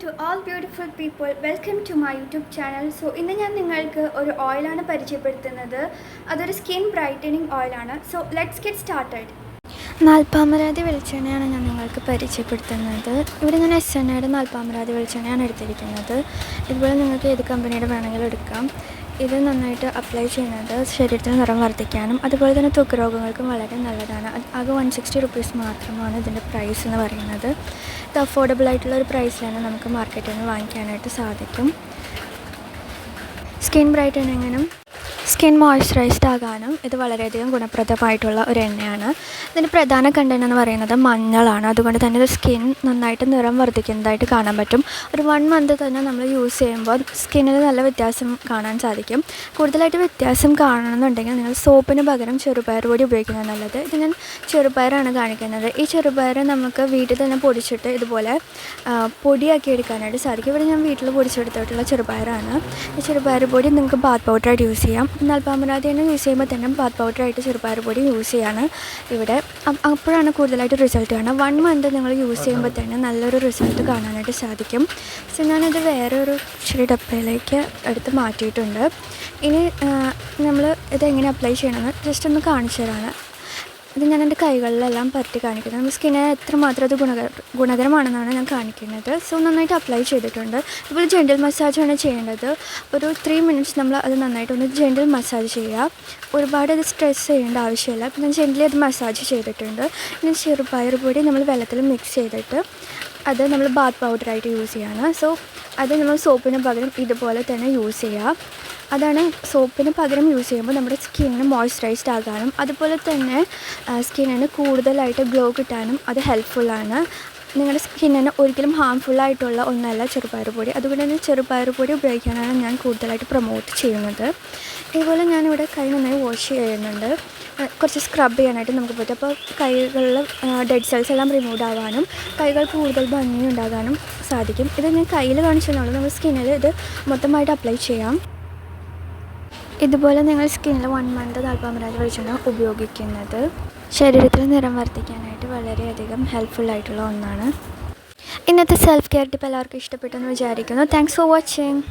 to all beautiful people. Welcome to my YouTube channel. So ഇന്ന് ഞാൻ നിങ്ങൾക്ക് ഒരു ഓയിലാണ് പരിചയപ്പെടുത്തുന്നത്. അതൊരു സ്കിൻ ബ്രൈറ്റനിങ് ഓയിലാണ്. So let's get started. നാൽപ്പാമരാതി വെളിച്ചെണ്ണയാണ് ഞാൻ നിങ്ങൾക്ക് പരിചയപ്പെടുത്തുന്നത്. ഇവിടെ ഞാൻ എസ്എൻഎയുടെ നാൽപ്പാമരാതി വെളിച്ചെണ്ണയാണ് എടുത്തിരിക്കുന്നത്. ഇതുപോലെ നിങ്ങൾക്ക് ഏത് കമ്പനിയുടെ വേണമെങ്കിലും എടുക്കാം. ഇത് നന്നായിട്ട് അപ്ലൈ ചെയ്യുന്നത് ശരീരത്തിന് നിറം വർദ്ധിക്കാനും അതുപോലെ തന്നെ ത്വക്ക് രോഗങ്ങൾക്കും വളരെ നല്ലതാണ്. ആകെ 160 റുപ്പീസ് മാത്രമാണ് ഇതിൻ്റെ പ്രൈസ് എന്ന് പറയുന്നത്. ഇത് അഫോർഡബിൾ ആയിട്ടുള്ള ഒരു പ്രൈസിലാണ് നമുക്ക് മാർക്കറ്റിൽ നിന്ന് വാങ്ങിക്കാനായിട്ട് സാധിക്കും. സ്കിൻ ബ്രൈറ്റനിങ്ങിനും സ്കിൻ മോയ്സ്ചറൈസ്ഡ് ആകാനും ഇത് വളരെയധികം ഗുണപ്രദമായിട്ടുള്ള ഒരു എണ്ണയാണ്. ഇതിൻ്റെ പ്രധാന കണ്ടന്റ് എന്ന് പറയുന്നത് മഞ്ഞളാണ്. അതുകൊണ്ട് തന്നെ ഇത് സ്കിൻ നന്നായിട്ട് നിറം വർദ്ധിക്കുന്നതായിട്ട് കാണാൻ പറ്റും. ഒരു 1 മന്ത് തന്നെ നമ്മൾ യൂസ് ചെയ്യുമ്പോൾ സ്കിന്നിൽ നല്ല വ്യത്യാസം കാണാൻ സാധിക്കും. കൂടുതലായിട്ട് വ്യത്യാസം കാണണമെന്നുണ്ടെങ്കിൽ നിങ്ങൾ സോപ്പിന് പകരം ചെറുപയർ പൊടി ഉപയോഗിക്കുന്നത് നല്ലത്. ഇത് ഞാൻ ചെറുപയറാണ് കാണിക്കുന്നത്. ഈ ചെറുപയർ നമുക്ക് വീട്ടിൽ തന്നെ പൊടിച്ചിട്ട് ഇതുപോലെ പൊടിയാക്കി എടുക്കാനായിട്ട് സാധിക്കും. ഇവിടെ ഞാൻ വീട്ടിൽ പൊടിച്ചെടുത്തിട്ടുള്ള ചെറുപയറാണ്. ഈ ചെറുപയർ പൊടി നിങ്ങൾക്ക് ബാത്ത് പൗഡറായിട്ട് യൂസ് ചെയ്യാം. നാൽപ്പാമരാതി എണ്ണ യൂസ് ചെയ്യുമ്പോൾ തന്നെ ബാത്ത് പൗഡറായിട്ട് ചെറുപയർ പൊടി യൂസ് ചെയ്യാണ് ഇവിടെ. അപ്പോഴാണ് കൂടുതലായിട്ട് റിസൾട്ട് കാണുക. 1 മന്ത് നിങ്ങൾ യൂസ് ചെയ്യുമ്പോൾ തന്നെ നല്ലൊരു റിസൾട്ട് കാണാനായിട്ട് സാധിക്കും. സോ ഞാനത് വേറൊരു ചെറിയ ഡപ്പയിലേക്ക് എടുത്ത് മാറ്റിയിട്ടുണ്ട്. ഇനി നമ്മൾ ഇതെങ്ങനെ അപ്ലൈ ചെയ്യണമെന്ന് ജസ്റ്റ് ഒന്ന് കാണിച്ചു തരാണ്. ഇത് ഞാൻ എൻ്റെ കൈകളിലെല്ലാം പരട്ടി കാണിക്കുന്നത്. നമ്മുടെ സ്കിന്നിന് എത്രമാത്രം അത് ഗുണകരമാണെന്നാണ് ഞാൻ കാണിക്കുന്നത്. സോ നന്നായിട്ട് അപ്ലൈ ചെയ്തിട്ടുണ്ട്. ഇപ്പോൾ ജെൻറ്റൽ മസാജാണ് ചെയ്യേണ്ടത്. ഒരു 3 മിനിറ്റ്സ് നമ്മൾ അത് നന്നായിട്ടൊന്ന് ജെൻറ്റൽ മസാജ് ചെയ്യുക. ഒരുപാട് അത് സ്ട്രെസ് ചെയ്യേണ്ട ആവശ്യമില്ല. അപ്പോൾ ഞാൻ ജെൻറ്റലി അത് മസാജ് ചെയ്തിട്ടുണ്ട്. ഇനി ചെറുപയർ പൊടി നമ്മൾ വെള്ളത്തിൽ മിക്സ് ചെയ്തിട്ട് അത് നമ്മൾ ബാത്ത് പൗഡറായിട്ട് യൂസ് ചെയ്യാണ്. സോ അത് നമ്മൾ സോപ്പിന് പകരം ഇതുപോലെ തന്നെ യൂസ് ചെയ്യുക. അതാണ് സോപ്പിന് പകരം യൂസ് ചെയ്യുമ്പോൾ നമ്മുടെ സ്കിന്നിന് മോയ്സ്ചറൈസ്ഡ് ആകാനും അതുപോലെ തന്നെ സ്കിന്നിന് കൂടുതലായിട്ട് ഗ്ലോ കിട്ടാനും അത് ഹെൽപ്ഫുള്ളാണ്. നിങ്ങളുടെ സ്കിന്നിന് ഒരിക്കലും ഹാംഫുള്ളായിട്ടുള്ള ഒന്നല്ല ചെറുപയർ പൊടി. അതുകൊണ്ട് തന്നെ ചെറുപയർ പൊടി ഉപയോഗിക്കാനാണ് ഞാൻ കൂടുതലായിട്ട് പ്രൊമോട്ട് ചെയ്യുന്നത്. ഇതുപോലെ ഞാനിവിടെ കൈ നന്നായി വാഷ് ചെയ്യുന്നുണ്ട്. കുറച്ച് സ്ക്രബ് ചെയ്യാനായിട്ട് നമുക്ക് പറ്റും. അപ്പോൾ കൈകളിൽ ഡെഡ് സെൽസ് എല്ലാം റിമൂവ് ആവാനും കൈകൾ കൂടുതൽ ഭംഗി ഉണ്ടാകാനും സാധിക്കും. ഇത് ഞാൻ കയ്യിൽ കാണിച്ചതുകൊണ്ട് നമ്മുടെ സ്കിന്നിൽ ഇത് മൊത്തമായിട്ട് അപ്ലൈ ചെയ്യാം. ഇതുപോലെ നിങ്ങൾ സ്കിന്നിൽ 1 മന്ത് നാൽപ്പാമരാതി വെളിച്ചെണ്ണ ഉപയോഗിക്കുന്നത് ശരീരത്തിൽ നിറം വർദ്ധിക്കാനായിട്ട് വളരെയധികം ഹെൽപ്ഫുള്ളായിട്ടുള്ള ഒന്നാണ്. ഇന്നത്തെ സെൽഫ് കെയർ ടിപ്പ് എല്ലാവർക്കും ഇഷ്ടപ്പെട്ടെന്ന് വിചാരിക്കുന്നു. Thanks for watching.